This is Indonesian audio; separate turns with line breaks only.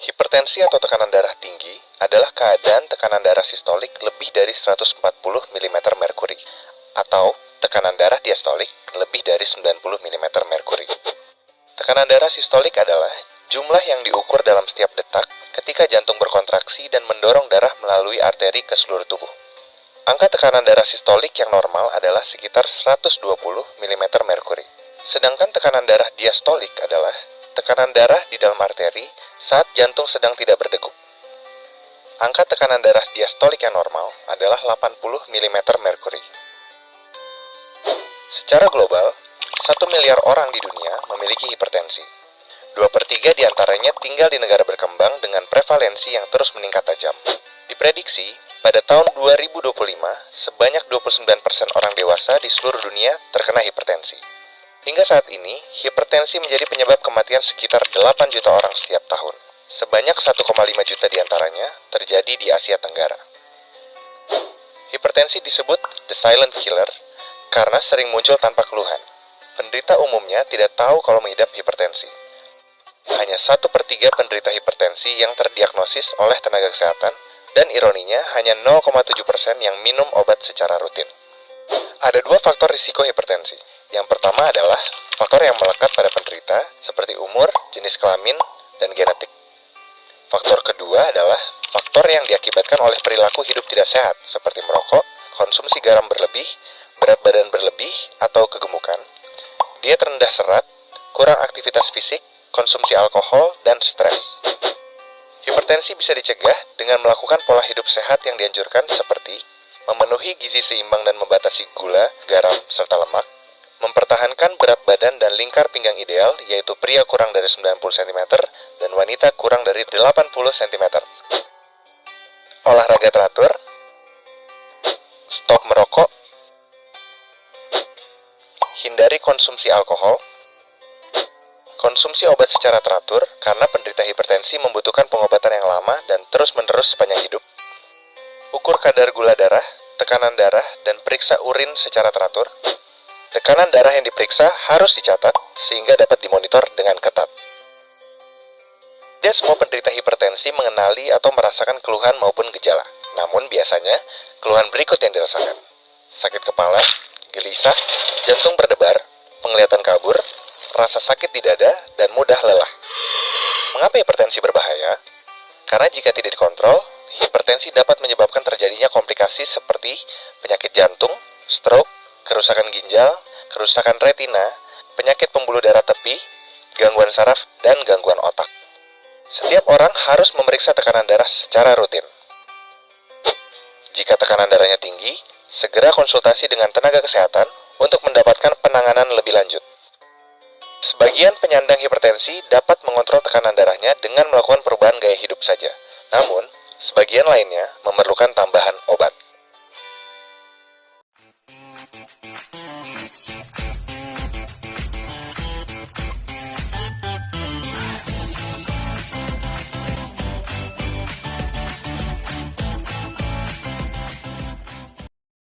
Hipertensi atau tekanan darah tinggi adalah keadaan tekanan darah sistolik lebih dari 140 mm merkuri atau tekanan darah diastolik lebih dari 90 mm merkuri. Tekanan darah sistolik adalah jumlah yang diukur dalam setiap detak ketika jantung berkontraksi dan mendorong darah melalui arteri ke seluruh tubuh. Angka tekanan darah sistolik yang normal adalah sekitar 120 mm merkuri. Sedangkan tekanan darah diastolik adalah tekanan darah di dalam arteri saat jantung sedang tidak berdegup. Angka tekanan darah diastolik yang normal adalah 80 mm merkuri. Secara global, 1 miliar orang di dunia memiliki hipertensi. 2/3 diantaranya tinggal di negara berkembang dengan prevalensi yang terus meningkat tajam. Diprediksi, pada tahun 2025, sebanyak 29% orang dewasa di seluruh dunia terkena hipertensi. Hingga saat ini, hipertensi menjadi penyebab kematian sekitar 8 juta orang setiap tahun. Sebanyak 1,5 juta diantaranya terjadi di Asia Tenggara. Hipertensi disebut the silent killer karena sering muncul tanpa keluhan. Penderita umumnya tidak tahu kalau mengidap hipertensi. Hanya 1/3 penderita hipertensi yang terdiagnosis oleh tenaga kesehatan, dan ironinya hanya 0,7% yang minum obat secara rutin. Ada 2 faktor risiko hipertensi. Yang pertama adalah faktor yang melekat pada penderita, seperti umur, jenis kelamin, dan genetik. Faktor kedua adalah faktor yang diakibatkan oleh perilaku hidup tidak sehat, seperti merokok, konsumsi garam berlebih, berat badan berlebih, atau kegemukan, diet rendah serat, kurang aktivitas fisik, konsumsi alkohol, dan stres. Hipertensi bisa dicegah dengan melakukan pola hidup sehat yang dianjurkan seperti memenuhi gizi seimbang dan membatasi gula, garam, serta lemak, mempertahankan berat badan dan lingkar pinggang ideal, yaitu pria kurang dari 90 cm dan wanita kurang dari 80 cm. Olahraga teratur, stop merokok, hindari konsumsi alkohol, konsumsi obat secara teratur karena penderita hipertensi membutuhkan pengobatan yang lama dan terus-menerus sepanjang hidup. Ukur kadar gula darah, tekanan darah, dan periksa urin secara teratur. Tekanan darah yang diperiksa harus dicatat sehingga dapat dimonitor dengan ketat. Tidak semua penderita hipertensi mengenali atau merasakan keluhan maupun gejala. Namun biasanya, keluhan berikut yang dirasakan: sakit kepala, gelisah, jantung berdebar, penglihatan kabur, rasa sakit di dada, dan mudah lelah. Mengapa hipertensi berbahaya? Karena jika tidak dikontrol, hipertensi dapat menyebabkan terjadinya komplikasi seperti penyakit jantung, stroke, kerusakan ginjal, kerusakan retina, penyakit pembuluh darah tepi, gangguan saraf, dan gangguan otak. Setiap orang harus memeriksa tekanan darah secara rutin. Jika tekanan darahnya tinggi, segera konsultasi dengan tenaga kesehatan untuk mendapatkan penanganan lebih lanjut. Sebagian penyandang hipertensi dapat mengontrol tekanan darahnya dengan melakukan perubahan gaya hidup saja. Namun, sebagian lainnya memerlukan tambahan obat.